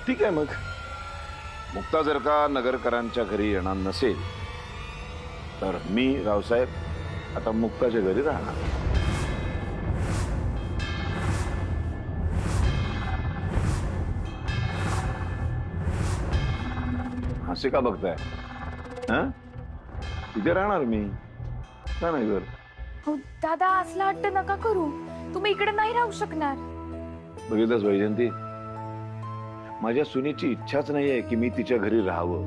ठीक आहे मग. मुक्ता जर का नगरकरांच्या घरी येणार नसेल तर मी रावसाहेब आता मुक्ताच्या घरी राहणार. असे का बघताय? तिथे राहणार मी, का नाही घर? हो दादा, असला हट्ट नका करू. तुम्ही इकडे नाही राहू शकणार. बघितलंस वैजयंती, माझ्या सुनेची इच्छाच नाहीये की मी तिच्या घरी राहावं.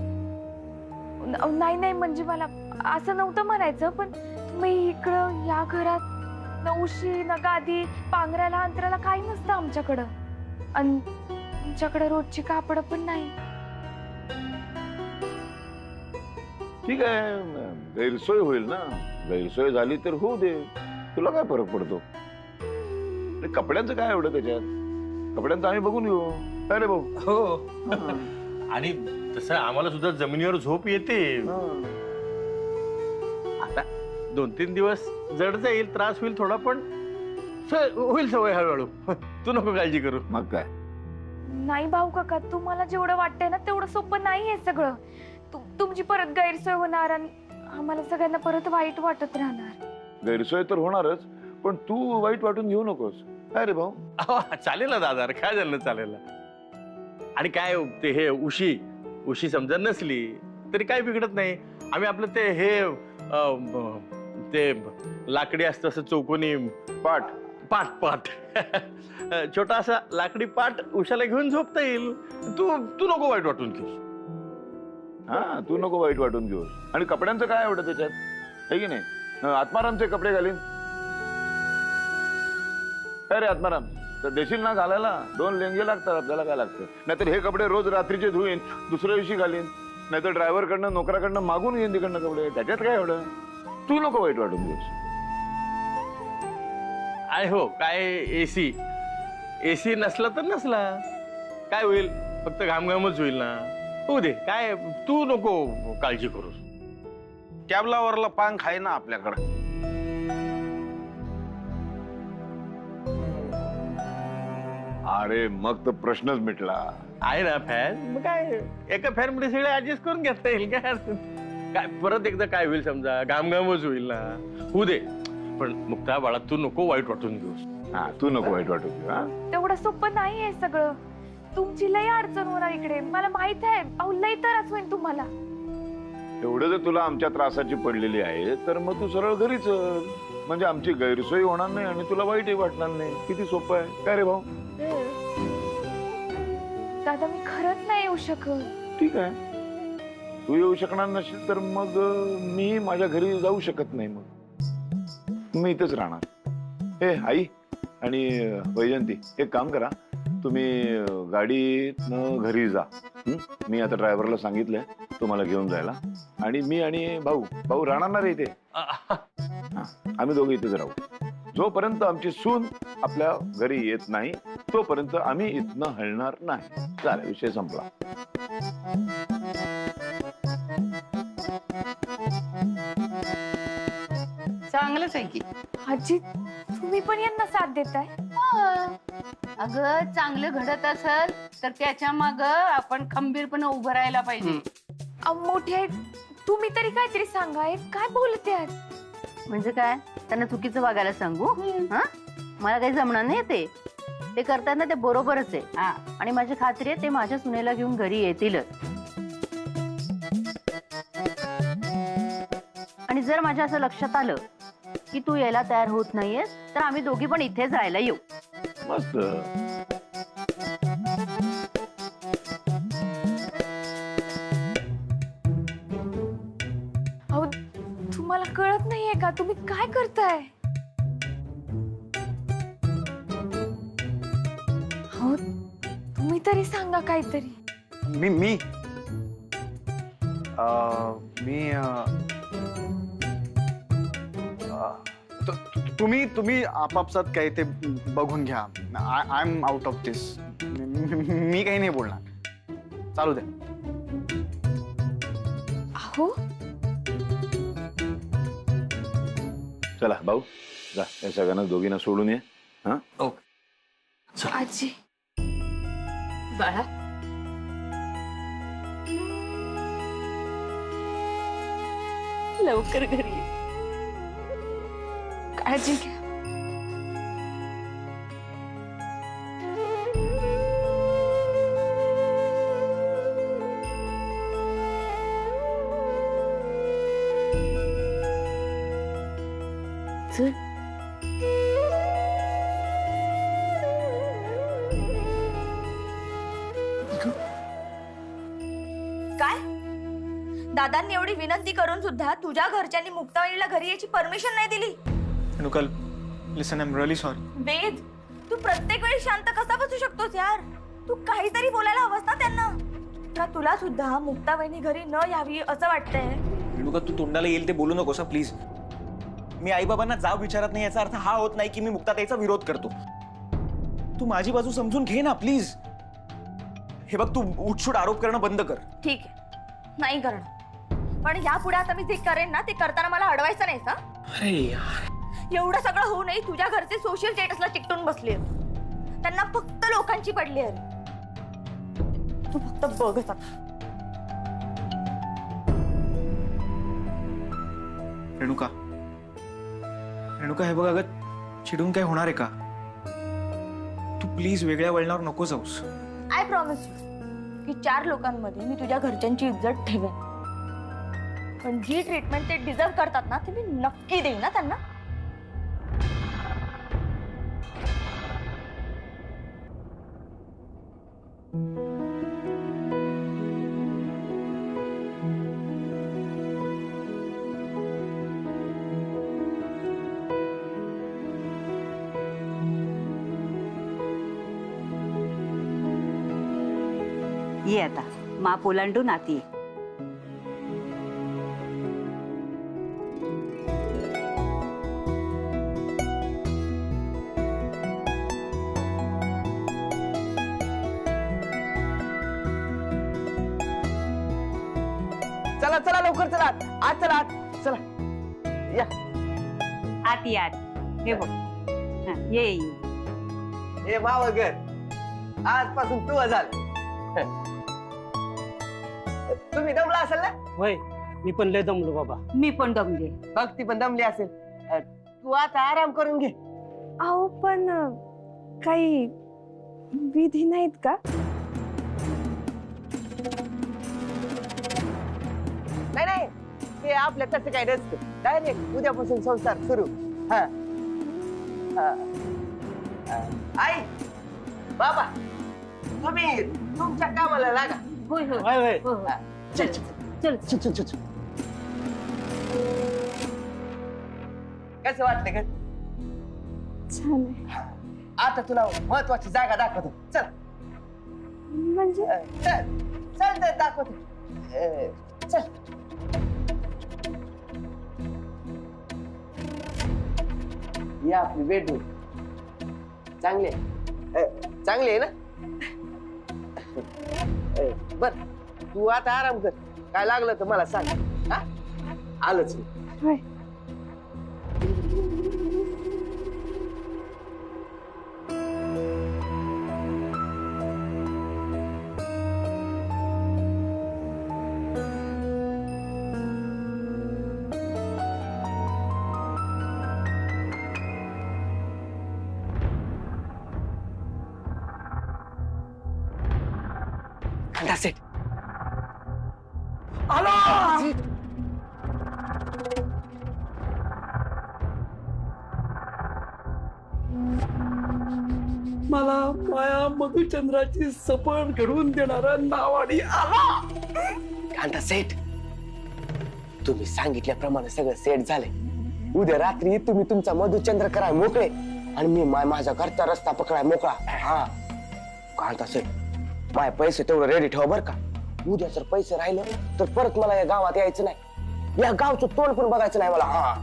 नाही नाही, म्हणजे मला असं नव्हतं म्हणायचं, पण तुम्ही इकडं या घरात नऊशी न गादी पांघरायला अंतराला काही नसतं आमच्याकडं. आणि तुमच्याकडे रोजची कापड पण नाही. ठीक आहे, गैरसोय होईल ना. गैरसोय झाली तर होऊ दे, तुला काय फरक पडतो? कपड्यांचं काय एवढं त्याच्यात? कपड्यांचं आम्ही बघून घेऊ. काय रे भाऊ? हो. आणि तसं आम्हाला सुद्धा जमिनीवर झोप येते. आता 2-3 दिवस जड जाईल, त्रास होईल थोडा, पण होईल सवय हळूहळू. तू नको काळजी करू. मग काय? नाही भाऊ काका, तुम्हाला जेवढं वाटतंय ना तेवढं सोपं नाही आहे सगळं. तुमची परत गैरसोय होणार आणि आम्हाला सगळ्यांना परत वाईट वाटत राहणार. गैरसोय तर होणारच, पण तू वाईट वाटून घेऊ नकोस. काय रे भाऊ? चालेल ना दादा, काय झालं, चालेल. आणि काय ते हे उशी समजा नसली तरी काही बिघडत नाही. आम्ही आपलं ते हे ते लाकडी असतं असं चौकोनी पाठ पाठ पाठ छोटा असा लाकडी पाठ उशाला घेऊन झोपता येईल. तू नको वाईट वाटून घेऊस. हा, तू नको वाईट वाटून घेऊस. आणि कपड्यांचं काय एवढं त्याच्यात, है की नाही? आत्मारामचे कपडे घालीन. काय रे आत्माराम, तर देशील ना घालायला? 2 लेंगे लागतात आपल्याला. काय लागतं? नाहीतर हे कपडे रोज रात्रीचे धुईन, दुसऱ्या दिवशी घालीन. नाहीतर ड्रायव्हरकडनं नोकराकडनं मागून घेईन तिकडनं कपडे. त्याच्यात काय एवढं? तू नको वाईट वाटून घेऊस. आहे हो, काय एसी नसला तर नसला, काय होईल? फक्त घामघामच होईल ना. होऊ दे, काय तू नको काळजी करूस. टॅबलावरला पांख आहे ना आपल्याकडं. अरे मग तर प्रश्नच मिटला. आहे ना फॅन, मग काय एका फॅन मध्ये सगळे ऍडजस्ट करून घेता येईल. काय परत एकदा काय होईल समजा, घामघामच होईल ना. होऊ दे, पण मुक्ता बाळा तू नको वाईट वाटून घेऊस. हा, तू नको वाईट वाटून घेऊ. हा, तेवढं सोपं नाही आहे सगळं. तुमची लय अडचण होणार इकडे, मला माहित आहे. अहो लय त्रास होईल तुम्हाला. एवढं जर तुला आमच्या त्रासाची पडलेली आहे तर मग तू सरळ घरी चल. म्हणजे आमची गैरसोय होणार नाही आणि तुला वाईटही वाटणार नाही. किती सोपं आहे. काय रे भाऊ? दादा, मी खरंच नाही येऊ शकत. ठीक आहे, तू येऊ शकणार नसेल तर मग मी माझ्या घरी जाऊ शकत नाही. मग मी इथेच राहणार. ए आई आणि वैजयंती, एक काम करा, तुम्ही गाडीतनं घरी जा. मी आता ड्रायव्हरला सांगितलंय तुम्हाला घेऊन जायला. आणि मी आणि भाऊ राहणार ना रे इथे. आम्ही दोघे इथेच राहू. जोपर्यंत आमची सून आपल्या घरी येत नाही तोपर्यंत आम्ही इथनं हलणार नाही. झाला, विषय संपला. चांगलंच आहे की. आजी, तुम्ही पण यांना साथ देताय? अगं, चांगलं घडत असेल तर त्याच्या माग आपण खंबीरपणे उभं राहायला पाहिजे. मोठे आहेत तुम्ही, तरी काहीतरी सांगा. काय बोलते आहेत? म्हणजे काय, त्यांना चुकीचं वागायला सांगू? हा, मला काही जमणार नाही. ते करतात ना ते बरोबरच आहे. आणि माझी खात्री आहे ते माझ्या सुनेला घेऊन घरी येतीलच. आणि जर माझ्या असं लक्षात आलं की तू यायला तयार होत नाहीयेस तर आम्ही दोघी पण इथेच राहायला येऊ. मस्त. अहो, तुम्हाला कळत नाहीये का तुम्ही काय करताय? हो, तुम्ही तरी सांगा काहीतरी. मी तुम्ही आपापसात काही ते बघून घ्या. आय एम आउट ऑफ दिस. मी काही नाही बोलणार. चालू दे. अहो, चला भाऊ, जा या सगळ्यांना दोघींना सोडून ये. हा, आजी बाळा, लवकर घरी ये. काळजी घ्या. चल. काय दादांनी एवढी विनंती करून सुद्धा तुझ्या घरच्यांनी मुक्तावळीला घरी यायची परमिशन नाही दिली. रेणुका, लिसन, आय एम रिअली सॉरी. वेद, तू प्रत्येक वेळी शांत कसा बसू शकतोस यार? तू काहीतरी बोलायला हवंस ना त्यांना. का तुला सुद्धा मुक्तावळी घरी न यावी असं वाटतंय? रेणुका, तू तोंडाला येईल ते बोलू नकोस प्लीज. मी आईबाबांना जाव विचारत नाही याचा अर्थ हा होत नाही की मी मुक्ताताईचा विरोध करतो. तू माझी बाजू समजून घे ना प्लीज. हे बघ, तू उठसूट आरोप करणं बंद कर. ठीक आहे, नाही करणार. पण यापुढे आता मी जे करेन ना ते करताना मला अडवायचं नाही का? अरे यार, एवढं सगळं होऊनही तुझ्या घरचे सोशल स्टेटसला चिकटून बसले. त्यांना फक्त लोकांची पडली आहे. तू फक्त बघच आता. रेणुका, रेणुका, हे बघ, अगं चिडून काय होणार आहे का? तू प्लीज वेगळ्या वळणावर नको जाऊस. आय प्रॉमिस यू की 4 लोकांमध्ये मी तुझ्या घरच्यांची इज्जत ठेवेन. पण जी ट्रीटमेंट ते डिझर्व करतात ना ते मी नक्की देईन ना त्यांना. ये आता मा पोलांडून आती. चला चला लवकर चला आत, चला आत, चला या. आती आत. हे बघ, हा, ये ये. हे मावगर, आजपासून तू झालं. तुम्ही दमला असेल ना? होय, मी पण लय दमलो बाबा. मी पण दमले. बघ ती पण दमली असेल. तू आता आराम करून घे. अहो पण काही विधी नाहीत का? नाही नाही, ते आपल्या तसं काय नसतं. डायरेक्ट उद्यापासून संसार सुरू. हा हा. आई, बाबा, तुम्ही तुमच्या कामाला लागा. होय होय होय होय. होय, होय. चल चल चल चल चल चल. कसं वाटलं का? छान आहे. आता तुला महत्वाची जागा दाखवतो. चल म्हणजे चल चल, तर दाखवतो. चल. या आपली बेडरूम. चांगली आहे, चांगली आहे ना? बर, तू आता आराम कर. काय लागलं तर मला सांग. हा, आलंच मी. होय. That's it. आलो. मला माया मधुचंद्राची सपन घडवून देणारा नावाडी आला. कांता सेठ, तुम्ही सांगितल्याप्रमाणे सगळं सेट झालंय. उद्या रात्री तुम्ही तुमचा मधुचंद्र कराय मोकळे आणि मी माझ्या घरचा रस्ता पकडाय मोकळा. हा कांता सेठ, माय पैसे तेवढं रेडी ठेवा बर का. उद्या जर पैसे राहिलं तर परत मला या गावात यायचं नाही. या गावचं तोंड पण बघायचं नाही मला. हा,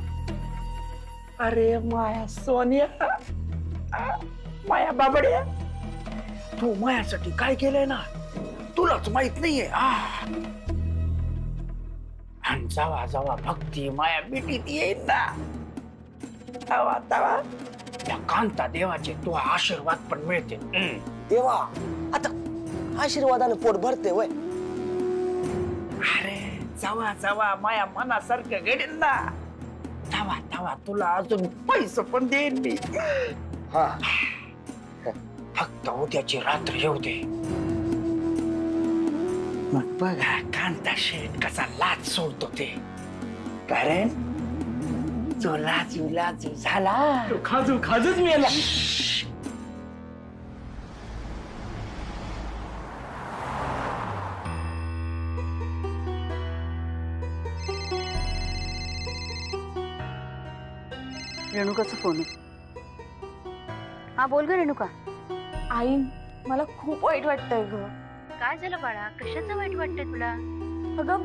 अरे माया सोनिया, माया बाबड्या, तू मायासाठी काय केलंय ना तुलाच माहित नाहीये. आणि जावा जावा भक्ती माया भेटीत येईल ना, तवा तवा त्या कांता देवाचे तू आशीर्वाद पण मिळते. देवा, आता आशीर्वादानं पोट भरते वय. अरे जावा जावा माया मनासारखं घडेल ना तवा तवा तुला अजून पैसे पण देईन मी हा फक्त उद्याची रात्र येऊ दे मग बघा कांता शेठ कसा लाच सोडतो ते कारण जो लाजू लाजू झाला खाजू खाजूच मेला. रेणुकाचा फोन आहे. हा बोल ग रेणुका. आई मला खूप वाईट वाटतंय ग. काय झालं बाळा, कशाचं वाईट वाटतंय तुला? अगं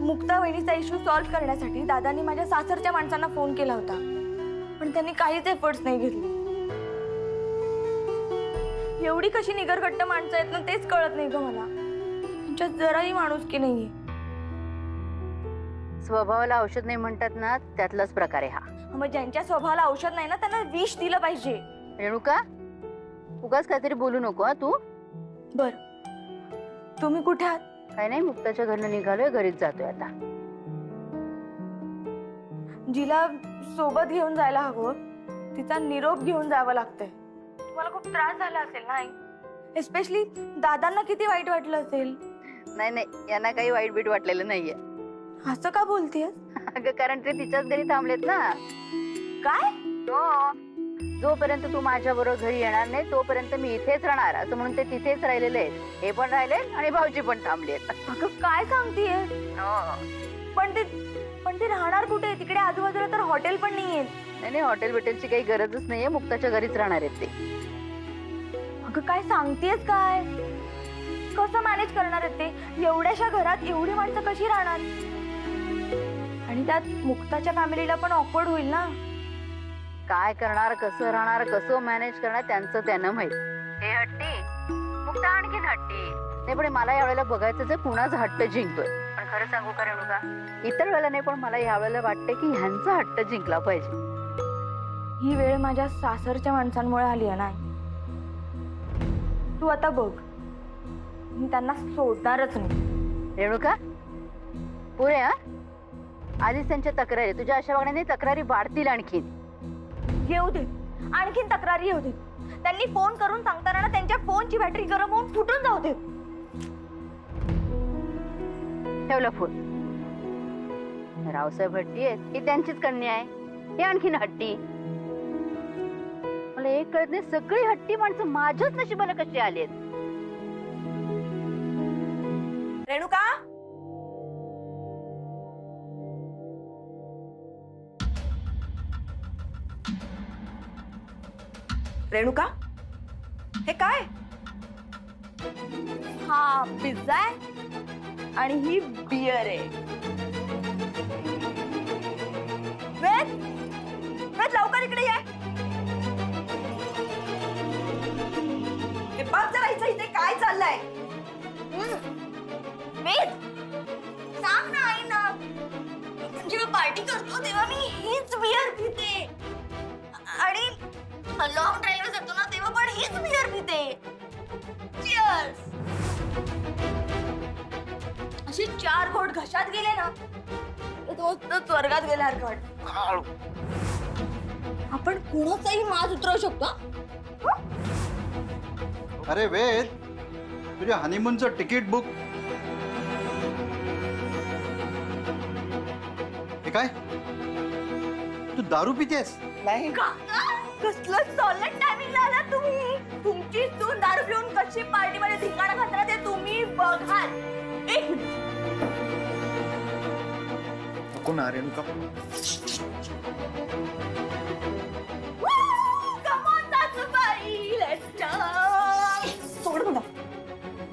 मुक्ता वहिनीचा इश्यू सॉल्व्ह करण्यासाठी दादांनी माझ्या सासरच्या माणसांना फोन केला होता पण त्यांनी काहीच एफर्ट्स नाही घेतले. एवढी कशी निगरगट्ट माणसं आहेत ना तेच कळत नाही ग मला. त्यांच्यात जराही माणुसकी नाहीये. स्वभावाला औषध नाही म्हणतात ना, त्यातलाच प्रकार आहे हा. मग ज्यांच्या स्वभावाला औषध नाही ना त्यांना विष दिलं पाहिजे. रेणुका उगाच काहीतरी बोलू नको हा तू. बर तुम्ही कुठे आहात? काय नाही, मुक्ताच्या घरनं निघालोय, घरीच जातोय आता. जिला सोबत घेऊन जायला हवं तिचा निरोप घेऊन जावं लागतंय. तुम्हाला खूप त्रास झाला असेल ना आई? एस्पेशली दादांना किती वाईट वाटलं असेल. नाही नाही, यांना काही वाईट बीट वाटलेलं नाहीये. असं का बोलतेस? अगं कारण ते तिच्याच घरी थांबलेत ना. काय? हो, जोपर्यंत तू माझ्या बरोबर घरी येणार नाही तोपर्यंत मी इथेच राहणार असं म्हणून ते तिथेच राहिलेले आहेत. हे पण राहिले आणि भाऊजी पण थांबलेत. अगं काय सांगतेय? पण ते राहणार कुठे? तिकडे आजूबाजूला तर हॉटेल पण नाहीये. नाही हॉटेल बिटेलची काही गरजच नाहीये, मुक्ताच्या घरीच राहणार आहेत ते. अगं काय सांगतेस काय? कसं मॅनेज करणार आहेत ते? एवढ्याशा घरात एवढी माणसं कशी राहणार? आणि त्यात मुक्ताच्या फॅमिलीला पण ऑकवर्ड होईल ना. काय करणार, कसं राहणार, कसं मॅनेज करणार त्यांचं त्यांना माहित. हे हट्टी, मुक्ता आणखीन हट्टी. नाही पण मला यावेळेला बघायचं जे कुणाचा हट्ट जिंकतोय. पण खरं सांगू का रेणुका, इतर वेळेला नाही पण मला यावेळेला वाटतं की ह्यांचा हट्ट जिंकला पाहिजे. ही वेळ माझ्या सासरच्या माणसांमुळे आली आहे ना. तू आता बघ, मी त्यांना सोडणारच नाही. रेणुका पुरे हा, आधीच त्यांच्या तक्रारी, तुझ्या अशा वागण्याने तक्रारी वाढतील आणखीन. येऊ दे, आणखीन तक्रारी येऊ दे. त्यांनी फोन करून सांगताना ना त्यांच्या फोनची बॅटरी गरम होऊन फुटून जाऊ दे. ठेवला फोन. रावसाहेब हट्टी आहेत, ही त्यांचीच कन्या आहे. हे आणखीन हट्टी. मला एक कळत नाही, सगळी हट्टी माणसं माझ्याच नशिबाला कशी आली आहेत. रेणुका, रेणुका, हे काय? हा पिझ्झा आहे आणि ही बियर आहे. वेद, वेद लवकर इकडे ये. हे बघ जरा इथे काय चाललंय. वेद सांग ना आई ना. जेव्हा पार्टी करतो तेव्हा मी हीच बियर पिते आणि लॉंग ड्राईव्ह जातो ना तेव्हा पण हीच बियर पिते. चिअर्स. अशी 4 घोट घशात गेले ना तो स्वर्गात गेल्यासारखं वाटतं. आपण कुणाचाही माज उतरवू शकतो. अरे वेद, तुझ्या हनीमूनचं तिकीट बुक. हे काय, तू दारू पितेस? नाही कसलं सॉलिड टायमिंग आला तुम्ही. तुमची सून दारू पिऊन कशी पार्टीमध्ये धिंगाणा घालणार ते तुम्ही बघाल. एक नको ना रेणुका. सोड मला.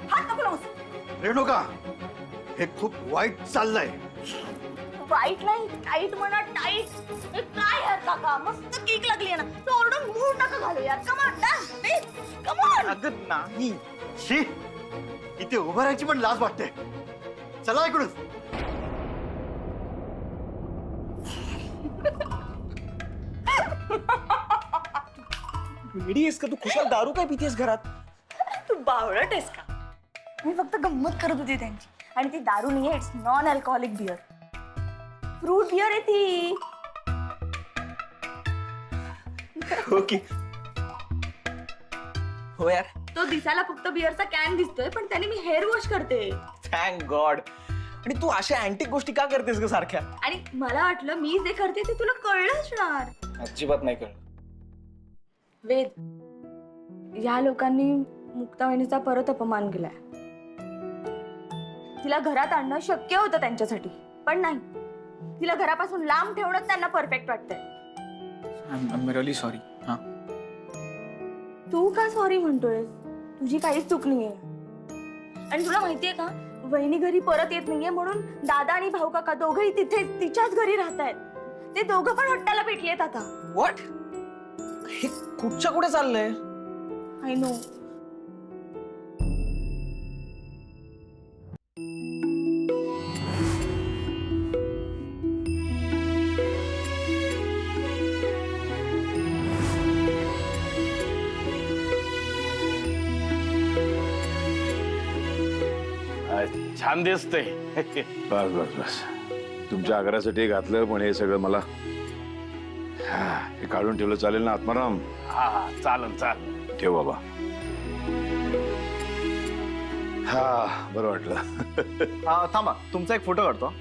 हात नको लावूस. रेणुका, हे खूप वाईट चाललंय. वाईट नाही, टाईट म्हणा टाईट. हे काय यार काका, मस्त केक लागली ना. सोडून मूड नका घालू यार. Come on dance, come on. अगं नाही, शी, इथे उभं राहायची पण लाज वाटते. चला इकडून. वेडी आहेस का तू? खुशाल दारू काय पितेस घरात? तू बावळट आहेस का? मी फक्त गंमत करत होती त्यांची. आणि ती दारू नाहीये, it's non alcoholic beer. Fruit beer आहे ती. ओके हो यार, तो दिसायला फक्त बियरचा कॅन दिसतोय, पण त्याने मी हेअर वॉश करते. Thank God. आणि तू अशा अँटिक गोष्टी का करतेस ग सारख्या? आणि मला वाटलं मी जे करते ते तुला कळलं असणार. अजिबात नाही कळलं. वेद, या लोकांनी मुक्ता वहिनीचा परत अपमान केलाय. तिला घरात आणणं शक्य होतं त्यांच्यासाठी, पण नाही. तिला घरापासून लांब ठेवणं त्यांना परफेक्ट वाटतंय. I am really sorry. हां, तू का सॉरी म्हणतोय? तुझी काहीच चूक नाहीये. आणि तुला माहितीये का, वहिनी घरी परत येत नाहीये म्हणून दादा आणि भाऊ काका दोघंही तिथे तिच्याच घरी राहतायत. ते दोघं पण हट्टाला पेटलेत आता. व्हॉट? हे कुठच्या कुठे चाललंय? I know. छान दिसतंय. बस बस बस, तुमच्या आग्रहासाठी घातलं, पण हे सगळं मला हे काढून ठेवलं चालेल ना आत्माराम? हा चालन चालेल. ठेव बाबा. हा, बरं वाटलं. थांबा, तुमचा एक फोटो काढतो.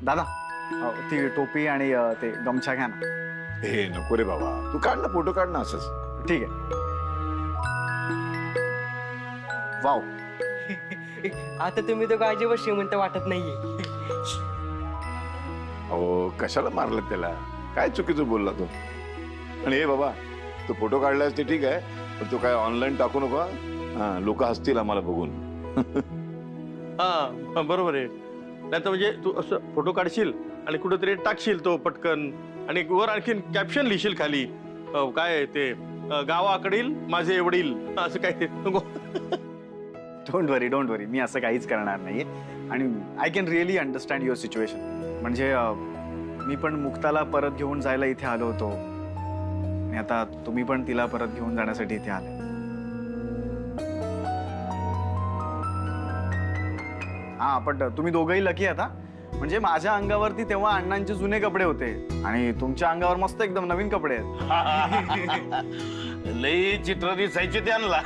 दादा, ती टोपी आणि ते गमछा घ्या ना. हे नको रे बाबा, तू काढ ना, फोटो काढ ना असंच. ठीक आहे. वाव, आता तुम्ही तो अजिबात श्रीमंत वाटत नाहीये. अहो, कशाला मारलं त्याला? काय चुकीचं बोलला तो? आणि हे बाबा, तो फोटो काढलास ते ठीक आहे, पण तो काय ऑनलाईन टाकू नको. हा, लोक हसतील आम्हाला बघून. हा बरोबर आहे. नाही तर म्हणजे तू असं फोटो काढशील आणि कुठेतरी टाकशील तो पटकन, आणि वर आणखीन कॅप्शन लिहिशील खाली, काय ते गावाकडील माझे वडील, असं काय ते नको. डोंट वरी, मी असं काहीच करणार नाहीये. आणि I can really understand your situation. म्हणजे मी पण मुक्ताला परत घेऊन जायला इथे आलो होतो, आणि आता तुम्ही पण तिला परत घेऊन जाण्यासाठी इथे आले. हा, पण तुम्ही दोघंही लकी आता. म्हणजे माझ्या अंगावरती तेव्हा अण्णांचे जुने कपडे होते, आणि तुमच्या अंगावर मस्त एकदम नवीन कपडे आहेत. लई चित्र दिसायचे त्यांना.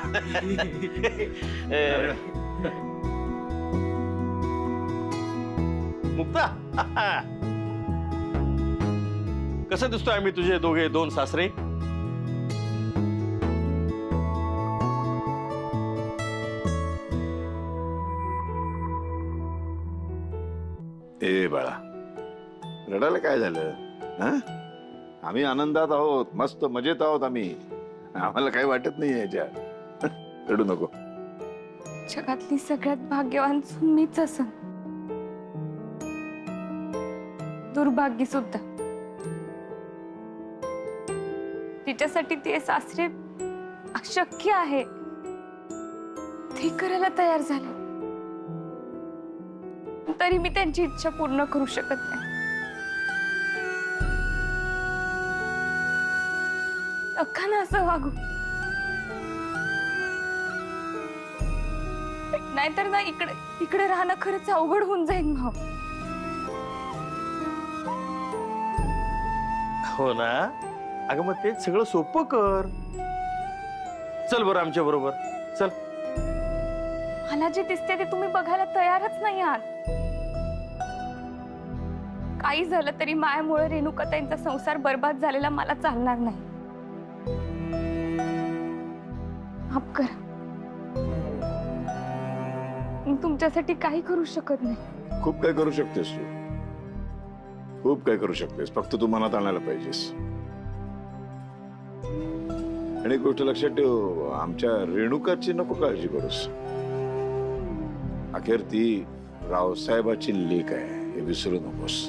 मुक्ता, कसं दिसतोय आम्ही तुझे दोघे दोन सासरे? ए बाळा, रडायला काय झालं? हा, आम्ही आनंदात आहोत, मस्त मजेत आहोत आम्ही. आम्हाला काही वाटत नाही याच्यात. रडू नको. जगातली सगळ्यात भाग्यवान सून मीच असन, दुर्भाग्य सुद्धा. तिच्यासाठी ते सासरे अशक्य आहे ते करायला तयार झाले, तरी मी त्यांची इच्छा पूर्ण करू शकत नाही. नका ना असं वागू. नाहीतर ना इकडे राहणं खरंच अवघड होऊन जाईल भाऊ. हो ना. अगं मग ते सगळं सोपं कर. चल बरं आमच्या बरोबर चल. मला जे दिसते ते तुम्ही बघायला तयारच नाही आहात. काही झालं तरी मायामुळे रेणुकाताईंचा संसार बर्बाद झालेला मला चालणार नाही. माफ करा, मी तुमच्यासाठी काही करू शकत नाही. खूप काय करू शकतेस तू, खूप काय करू शकतेस. फक्त तू मनात आणायला पाहिजेस. आणि एक गोष्ट लक्षात ठेव, आमच्या रेणुकाची नको काळजी करूस. अखेर ती रावसाहेबाची लेक आहे, हे विसरू नकोस.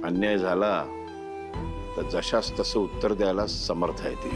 अन्याय झाला तर जशास तसं उत्तर द्यायला समर्थ आहे ती.